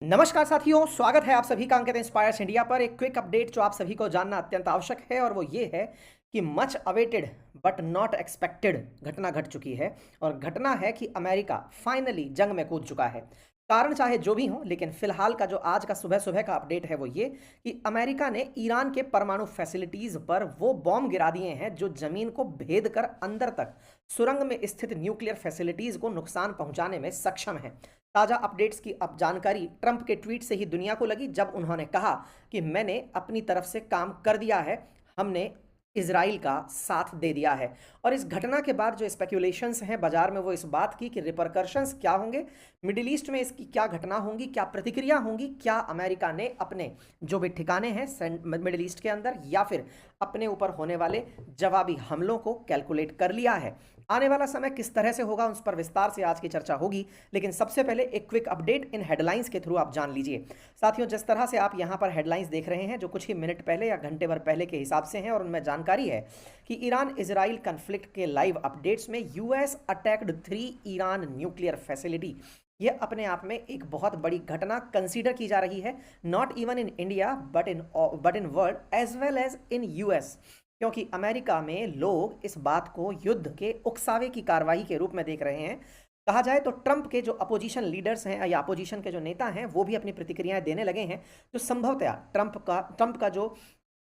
नमस्कार साथियों, स्वागत है आप सभी का अंकित इंस्पायर्स इंडिया पर। एक क्विक अपडेट जो आप सभी को जानना अत्यंत आवश्यक है और वो ये है कि much awaited but not expected घटना घट चुकी है। और घटना है कि अमेरिका फाइनली जंग में कूद चुका है। कारण चाहे जो भी हो, लेकिन फिलहाल का जो आज का सुबह सुबह का अपडेट है वो ये कि अमेरिका ने ईरान के परमाणु फैसिलिटीज पर वो बॉम्ब गिरा दिए हैं जो जमीन को भेद कर अंदर तक सुरंग में स्थित न्यूक्लियर फैसिलिटीज को नुकसान पहुंचाने में सक्षम है। ताजा अपडेट्स की अब जानकारी ट्रंप के ट्वीट से ही दुनिया को लगी, जब उन्होंने कहा कि मैंने अपनी तरफ से काम कर दिया है, हमने इजराइल का साथ दे दिया है। और इस घटना के बाद जो स्पेक्यूलेशंस हैं बाजार में वो इस बात की कि रिपरकर्शंस क्या होंगे, मिडिल ईस्ट में इसकी क्या घटना होंगी, क्या प्रतिक्रिया होंगी, क्या अमेरिका ने अपने जो भी ठिकाने हैं मिडिल ईस्ट के अंदर या फिर अपने ऊपर होने वाले जवाबी हमलों को कैलकुलेट कर लिया है। आने वाला समय किस तरह से होगा उस पर विस्तार से आज की चर्चा होगी, लेकिन सबसे पहले एक क्विक अपडेट इन हेडलाइंस के थ्रू आप जान लीजिए। साथियों, जिस तरह से आप यहां पर हेडलाइंस देख रहे हैं जो कुछ ही मिनट पहले या घंटे भर पहले के हिसाब से हैं और उनमें जानकारी है कि ईरान इजराइल कन्फ्लिक्ट के लाइव अपडेट्स में US attacked 3 Iran nuclear facility. यह अपने आप में एक बहुत बड़ी घटना कंसीडर की जा रही है, not even in India but in world as well as in US. क्योंकि अमेरिका में लोग इस बात को युद्ध के उकसावे की कार्रवाई के रूप में देख रहे हैं। कहा जाए तो ट्रंप के जो अपोजिशन लीडर्स हैं या अपोजिशन के जो नेता हैं वो भी अपनी प्रतिक्रियाएं देने लगे हैं, जो संभवतः ट्रंप का जो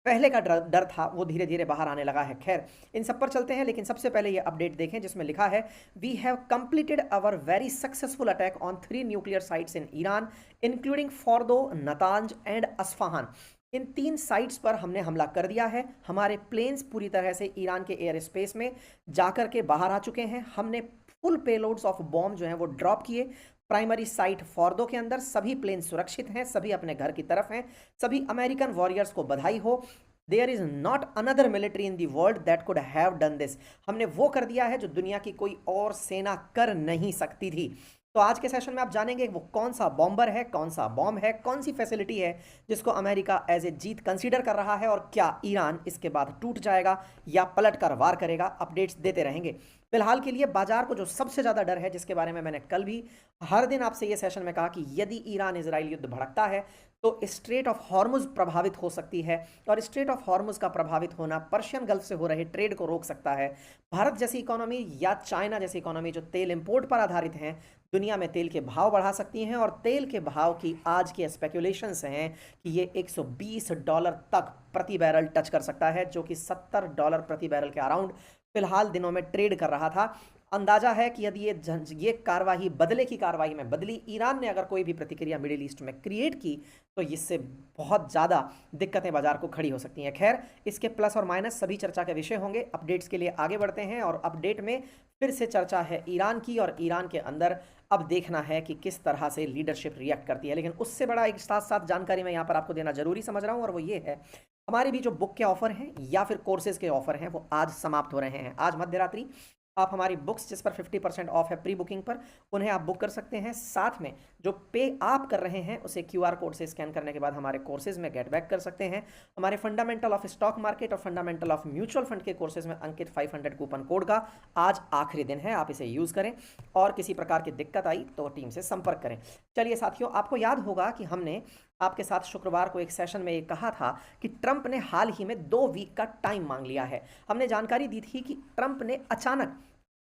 पहले का डर था वो धीरे धीरे बाहर आने लगा है। खैर, इन सब पर चलते हैं, लेकिन सबसे पहले ये अपडेट देखें जिसमें लिखा है we have completed our very successful attack on 3 nuclear sites in Iran including Fordow, Natanz and Isfahan. इन 3 साइट्स पर हमने हमला कर दिया है। हमारे प्लेन्स पूरी तरह से ईरान के एयर स्पेस में जाकर के बाहर आ चुके हैं। हमने फुल पेलोड्स ऑफ बॉम्ब जो हैं वो ड्रॉप किए। प्राइमरी साइट फॉर्दो के अंदर सभी प्लेन सुरक्षित हैं, सभी अपने घर की तरफ हैं। सभी अमेरिकन वॉरियर्स को बधाई हो। There is not another military in the world that could have done this. हमने वो कर दिया है जो दुनिया की कोई और सेना कर नहीं सकती थी। तो आज के सेशन में आप जानेंगे वो कौन सा बॉम्बर है, कौन सा बॉम्ब है, कौन सी फैसिलिटी है जिसको अमेरिका एज ए जीत कंसीडर कर रहा है और क्या ईरान इसके बाद टूट जाएगा या पलट कर वार करेगा। अपडेट्स देते रहेंगे। फिलहाल के लिए बाजार को जो सबसे ज़्यादा डर है, जिसके बारे में मैंने कल भी हर दिन आपसे ये सेशन में कहा कि यदि ईरान इजराइल युद्ध भड़कता है तो स्ट्रेट ऑफ हॉर्मुज प्रभावित हो सकती है और स्ट्रेट ऑफ हॉर्मुज का प्रभावित होना पर्शियन गल्फ से हो रहे ट्रेड को रोक सकता है। भारत जैसी इकोनॉमी या चाइना जैसी इकोनॉमी जो तेल इंपोर्ट पर आधारित हैं, दुनिया में तेल के भाव बढ़ा सकती हैं और तेल के भाव की आज की स्पेकुलेशंस हैं कि ये $120 तक प्रति बैरल टच कर सकता है, जो कि $70 प्रति बैरल के अराउंड फिलहाल दिनों में ट्रेड कर रहा था। अंदाजा है कि यदि ये कार्रवाई बदले की कार्रवाई में बदली, ईरान ने अगर कोई भी प्रतिक्रिया मिडिल ईस्ट में क्रिएट की तो इससे बहुत ज़्यादा दिक्कतें बाजार को खड़ी हो सकती हैं। खैर, इसके प्लस और माइनस सभी चर्चा के विषय होंगे। अपडेट्स के लिए आगे बढ़ते हैं और अपडेट में फिर से चर्चा है ईरान की, और ईरान के अंदर अब देखना है कि किस तरह से लीडरशिप रिएक्ट करती है। लेकिन उससे बड़ा एक साथ साथ जानकारी मैं यहाँ पर आपको देना जरूरी समझ रहा हूँ, और वो ये है हमारे भी जो बुक के ऑफर हैं या फिर कोर्सेज के ऑफर हैं वो आज समाप्त हो रहे हैं। आज मध्य रात्रि आप हमारी बुक्स जिस पर 50% ऑफ है प्री बुकिंग पर, उन्हें आप बुक कर सकते हैं। साथ में जो पे आप कर रहे हैं उसे QR कोड से स्कैन करने के बाद हमारे कोर्सेज में गेट बैक कर सकते हैं। हमारे फंडामेंटल ऑफ स्टॉक मार्केट और फंडामेंटल ऑफ म्यूचुअल फंड के कोर्सेज में अंकित 500 कूपन कोड का आज आखिरी दिन है, आप इसे यूज़ करें और किसी प्रकार की दिक्कत आई तो टीम से संपर्क करें। चलिए साथियों, आपको याद होगा कि हमने आपके साथ शुक्रवार को एक सेशन में ये कहा था कि ट्रंप ने हाल ही में 2 वीक का टाइम मांग लिया है। हमने जानकारी दी थी कि ट्रंप ने अचानक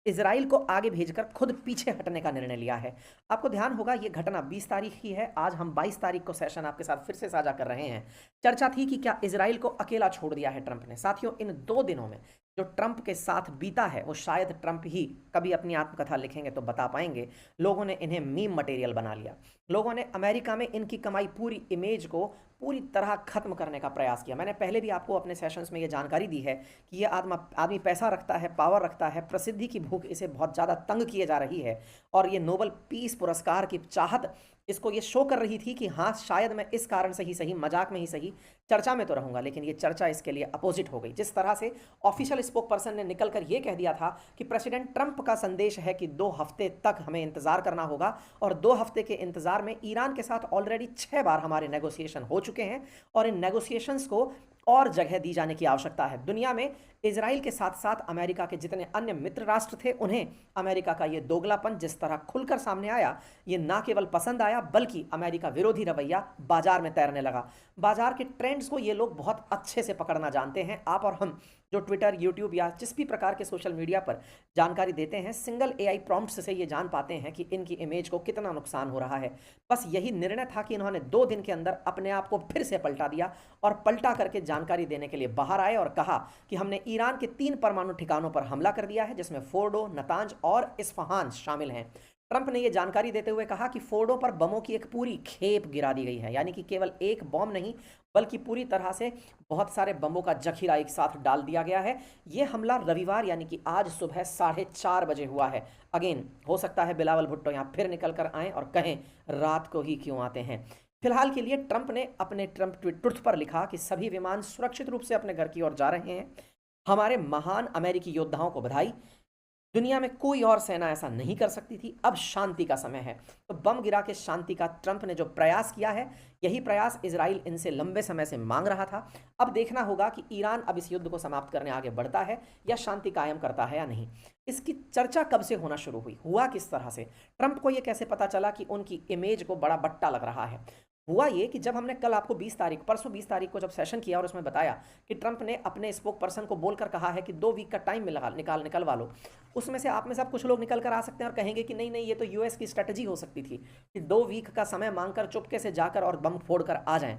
इजराइल को आगे भेजकर खुद पीछे हटने का निर्णय लिया है। आपको ध्यान होगा ये घटना 20 तारीख की है। आज हम 22 तारीख को सेशन आपके साथ फिर से साझा कर रहे हैं। चर्चा थी कि क्या इजराइल को अकेला छोड़ दिया है ट्रंप ने। साथियों, इन 2 दिनों में जो ट्रंप के साथ बीता है वो शायद ट्रंप ही कभी अपनी आत्मकथा लिखेंगे तो बता पाएंगे। लोगों ने इन्हें मीम मटेरियल बना लिया। लोगों ने अमेरिका में इनकी कमाई पूरी इमेज को पूरी तरह खत्म करने का प्रयास किया। मैंने पहले भी आपको अपने सेशंस में ये जानकारी दी है कि ये आदमी पैसा रखता है, पावर रखता है, प्रसिद्धि की भूख इसे बहुत ज़्यादा तंग किए जा रही है और ये नोबेल पीस पुरस्कार की चाहत इसको ये शो कर रही थी कि हाँ, शायद मैं इस कारण से ही सही, मजाक में ही सही, चर्चा में तो रहूंगा। लेकिन ये चर्चा इसके लिए अपोजिट हो गई। जिस तरह से ऑफिशियल स्पोक पर्सन ने निकलकर ये कह दिया था कि प्रेसिडेंट ट्रंप का संदेश है कि 2 हफ्ते तक हमें इंतजार करना होगा, और 2 हफ्ते के इंतजार में ईरान के साथ ऑलरेडी 6 बार हमारे नेगोशिएशन हो चुके हैं और इन नेगोशिएशंस को और जगह दी जाने की आवश्यकता है। दुनिया में इजराइल के साथ साथ अमेरिका के जितने अन्य मित्र राष्ट्र थे, उन्हें अमेरिका का ये दोगलापन जिस तरह खुलकर सामने आया, ये ना केवल पसंद आया बल्कि अमेरिका विरोधी रवैया बाजार में तैरने लगा। बाजार के ट्रेंड्स को ये लोग बहुत अच्छे से पकड़ना जानते हैं। आप और हम जो ट्विटर, यूट्यूब या जिस भी प्रकार के सोशल मीडिया पर जानकारी देते हैं, सिंगल एआई प्रॉम्प्ट्स से ये जान पाते हैं कि इनकी इमेज को कितना नुकसान हो रहा है। बस यही निर्णय था कि इन्होंने 2 दिन के अंदर अपने आप को फिर से पलटा दिया और पलटा करके जानकारी देने के लिए बाहर आए और कहा कि हमने ईरान के 3 परमाणु ठिकानों पर हमला कर दिया है, जिसमें फोर्डो, नतांज और इस्फहान शामिल हैं। ट्रंप ने यह जानकारी देते हुए कहा कि फोर्डो पर बमों की एक पूरी खेप गिरा दी गई है, यानी कि केवल एक बम नहीं बल्कि पूरी तरह से बहुत सारे बमों का जखीरा एक साथ डाल दिया गया है। यह हमला रविवार यानी कि आज सुबह 4:30 बजे हुआ है। अगेन हो सकता है बिलावल भुट्टो यहाँ फिर निकल कर आएँ और कहें रात को ही क्यों आते हैं। फिलहाल के लिए ट्रंप ने अपने ट्रुथ पर लिखा कि सभी विमान सुरक्षित रूप से अपने घर की ओर जा रहे हैं। हमारे महान अमेरिकी योद्धाओं को बधाई। दुनिया में कोई और सेना ऐसा नहीं कर सकती थी। अब शांति का समय है। तो बम गिरा के शांति का ट्रंप ने जो प्रयास किया है, यही प्रयास इजराइल इनसे लंबे समय से मांग रहा था। अब देखना होगा कि ईरान अब इस युद्ध को समाप्त करने आगे बढ़ता है या शांति कायम करता है या नहीं। इसकी चर्चा कब से होना शुरू हुई, हुआ किस तरह से, ट्रंप को यह कैसे पता चला कि उनकी इमेज को बड़ा बट्टा लग रहा है। हुआ ये कि जब हमने कल आपको परसों 20 तारीख को जब सेशन किया और उसमें बताया कि ट्रंप ने अपने स्पोक पर्सन को बोलकर कहा है कि 2 वीक का टाइम निकलवा लो, उसमें से आप में सब कुछ लोग निकल कर आ सकते हैं और कहेंगे कि नहीं नहीं, ये तो यूएस की स्ट्रेटजी हो सकती थी कि 2 वीक का समय मांगकर चुपके से जाकर और बम फोड़ कर आ जाएं।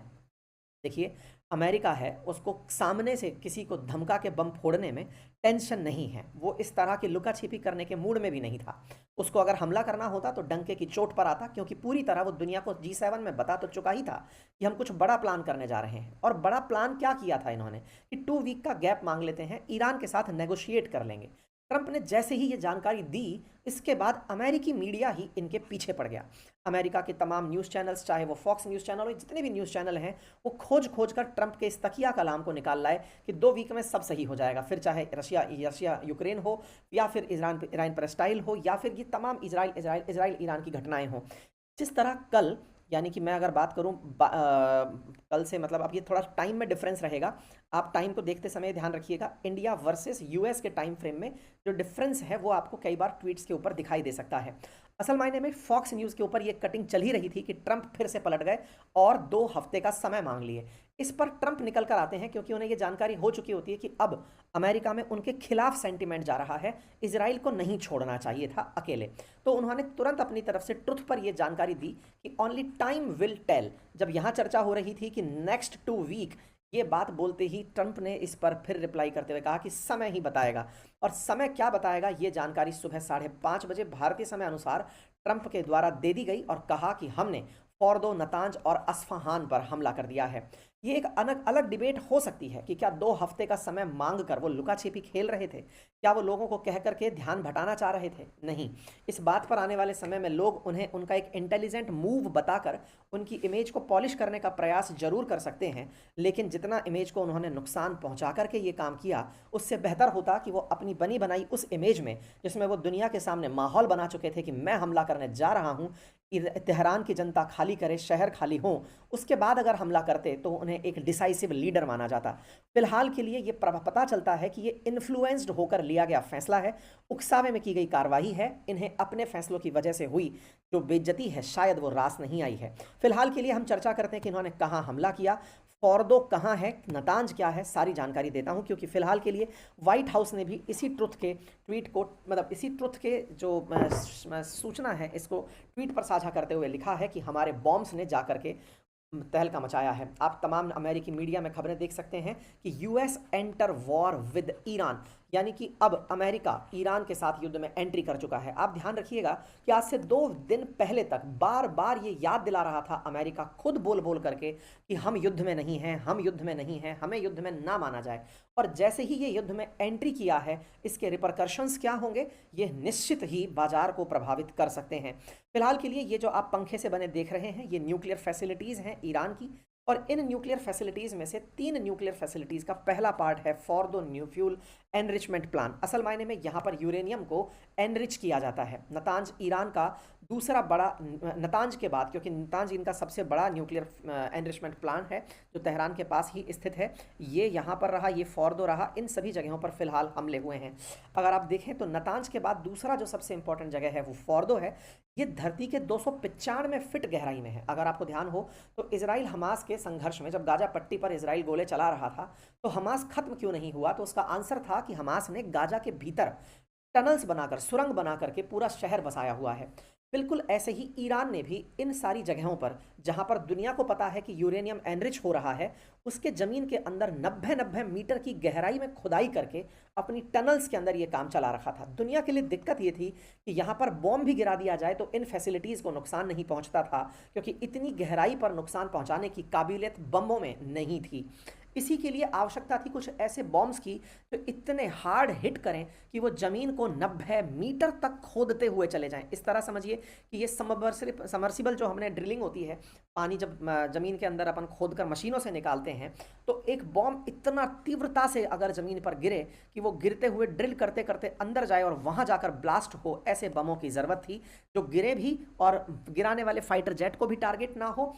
देखिए, अमेरिका है, उसको सामने से किसी को धमका के बम फोड़ने में टेंशन नहीं है। वो इस तरह की लुका छिपी करने के मूड में भी नहीं था। उसको अगर हमला करना होता तो डंके की चोट पर आता, क्योंकि पूरी तरह वो दुनिया को G7 में बता तो चुका ही था कि हम कुछ बड़ा प्लान करने जा रहे हैं। और बड़ा प्लान क्या किया था इन्होंने कि 2 वीक का गैप मांग लेते हैं, ईरान के साथ नेगोशिएट कर लेंगे। ट्रंप ने जैसे ही ये जानकारी दी, इसके बाद अमेरिकी मीडिया ही इनके पीछे पड़ गया। अमेरिका के तमाम न्यूज़ चैनल्स, चाहे वो फॉक्स न्यूज़ चैनल हो, जितने भी न्यूज़ चैनल हैं, वो खोज कर ट्रंप के इस तकिया कलाम को निकाल लाए कि 2 वीक में सब सही हो जाएगा। फिर चाहे रशिया यूक्रेन हो, या फिर ईरान पैलेस्टाइन हो, या फिर ये तमाम इजराइल ईरान की घटनाएं हों। जिस तरह कल, यानी कि मैं अगर बात करूं कल से, मतलब अब ये थोड़ा टाइम में डिफरेंस रहेगा, आप टाइम को देखते समय ध्यान रखिएगा। इंडिया वर्सेस यूएस के टाइम फ्रेम में जो डिफरेंस है वो आपको कई बार ट्वीट्स के ऊपर दिखाई दे सकता है। असल मायने में फॉक्स न्यूज़ के ऊपर ये कटिंग चल ही रही थी कि ट्रंप फिर से पलट गए और 2 हफ्ते का समय मांग लिए। इस पर ट्रंप निकल कर आते हैं क्योंकि उन्हें ये जानकारी हो चुकी होती है कि अब अमेरिका में उनके खिलाफ सेंटीमेंट जा रहा है, इजराइल को नहीं छोड़ना चाहिए था अकेले। तो उन्होंने तुरंत अपनी तरफ से ट्रुथ पर यह जानकारी दी कि ओनली टाइम विल टेल। जब यहाँ चर्चा हो रही थी कि नेक्स्ट 2 वीक, ये बात बोलते ही ट्रंप ने इस पर फिर रिप्लाई करते हुए कहा कि समय ही बताएगा। और समय क्या बताएगा, ये जानकारी सुबह 5:30 बजे भारतीय समय अनुसार ट्रंप के द्वारा दे दी गई और कहा कि हमने फोर्दो, नतांज और अस्फहान पर हमला कर दिया है। ये एक अलग डिबेट हो सकती है कि क्या 2 हफ्ते का समय मांग कर वो लुका छिपी खेल रहे थे, क्या वो लोगों को कह करके ध्यान भटाना चाह रहे थे। नहीं, इस बात पर आने वाले समय में लोग उन्हें उनका एक इंटेलिजेंट मूव बताकर उनकी इमेज को पॉलिश करने का प्रयास जरूर कर सकते हैं, लेकिन जितना इमेज को उन्होंने नुकसान पहुंचा करके ये काम किया, उससे बेहतर होता कि वो अपनी बनी बनाई उस इमेज में, जिसमें वो दुनिया के सामने माहौल बना चुके थे कि मैं हमला करने जा रहा हूं, तेहरान की जनता खाली करे, शहर खाली हो, उसके बाद अगर हमला करते तो उन्हें एक डिसाइसिव लीडर माना जाता। फिलहाल के लिए ये पता चलता है कि ये इन्फ्लुएंस्ड होकर लिया गया फैसला है, उकसावे में की गई कार्रवाई है। इन्हें अपने फैसलों की वजह से हुई जो बेइज्जती है, शायद वो रास नहीं आई है। फिलहाल के लिए हम चर्चा करते हैं कि इन्होंने कहाँ हमला किया, फोर्दो कहाँ है, नतांज क्या है, सारी जानकारी देता हूं, क्योंकि फिलहाल के लिए व्हाइट हाउस ने भी इसी ट्रुथ के ट्वीट को, मतलब इसी ट्रुथ के जो सूचना है, इसको ट्वीट पर साझा करते हुए लिखा है कि हमारे बॉम्ब्स ने जाकर के तहलका मचाया है। आप तमाम अमेरिकी मीडिया में खबरें देख सकते हैं कि US enter war with Iran, यानी कि अब अमेरिका ईरान के साथ युद्ध में एंट्री कर चुका है। आप ध्यान रखिएगा कि आज से 2 दिन पहले तक बार बार ये याद दिला रहा था अमेरिका, खुद बोल बोल करके कि हम युद्ध में नहीं हैं, हम युद्ध में नहीं हैं, हमें युद्ध में ना माना जाए। और जैसे ही ये युद्ध में एंट्री किया है, इसके रिपरकशंस क्या होंगे, ये निश्चित ही बाजार को प्रभावित कर सकते हैं। फिलहाल के लिए ये जो आप पंखे से बने देख रहे हैं, ये न्यूक्लियर फैसिलिटीज़ हैं ईरान की, और इन न्यूक्लियर फैसिलिटीज़ में से 3 न्यूक्लियर फैसिलिटीज़ का पहला पार्ट है Fordow new fuel enrichment plan. असल मायने में यहाँ पर यूरेनियम को एनरिच किया जाता है। नतांज ईरान का दूसरा बड़ा नतांज के बाद, क्योंकि नतांज इनका सबसे बड़ा न्यूक्लियर एनरिचमेंट प्लान है जो तेहरान के पास ही स्थित है, ये यहाँ पर रहा, ये फोर्दो रहा, इन सभी जगहों पर फिलहाल हमले हुए हैं। अगर आप देखें तो नतांज के बाद दूसरा जो सबसे इंपॉर्टेंट जगह है वो फोर्दो है। ये धरती के 295 फीट गहराई में है। अगर आपको ध्यान हो तो इजराइल हमास के संघर्ष में जब गाजा पट्टी पर इजराइल गोले चला रहा था तो हमास खत्म क्यों नहीं हुआ, तो उसका आंसर था कि हमास ने गाजा के भीतर टनल्स बनाकर, सुरंग बना करके पूरा शहर बसाया हुआ है। बिल्कुल ऐसे ही ईरान ने भी इन सारी जगहों पर जहां पर दुनिया को पता है कि यूरेनियम एनरिच हो रहा है, उसके जमीन के अंदर 90-90 मीटर की गहराई में खुदाई करके अपनी टनल्स के अंदर ये काम चला रखा था। दुनिया के लिए दिक्कत ये थी कि यहाँ पर बॉम्ब भी गिरा दिया जाए तो इन फैसिलिटीज़ को नुकसान नहीं पहुँचता था, क्योंकि इतनी गहराई पर नुकसान पहुँचाने की काबिलियत बम्बों में नहीं थी। इसी के लिए आवश्यकता थी कुछ ऐसे बॉम्ब्स की जो इतने हार्ड हिट करें कि वो ज़मीन को 90 मीटर तक खोदते हुए चले जाएं। इस तरह समझिए कि ये समर्सिबल जो हमने ड्रिलिंग होती है, पानी जब ज़मीन के अंदर अपन खोद कर मशीनों से निकालते हैं, तो एक बॉम्ब इतना तीव्रता से अगर ज़मीन पर गिरे कि वो गिरते हुए ड्रिल करते करते अंदर जाए और वहाँ जाकर ब्लास्ट हो, ऐसे बमों की ज़रूरत थी जो गिरे भी और गिराने वाले फाइटर जेट को भी टारगेट ना हो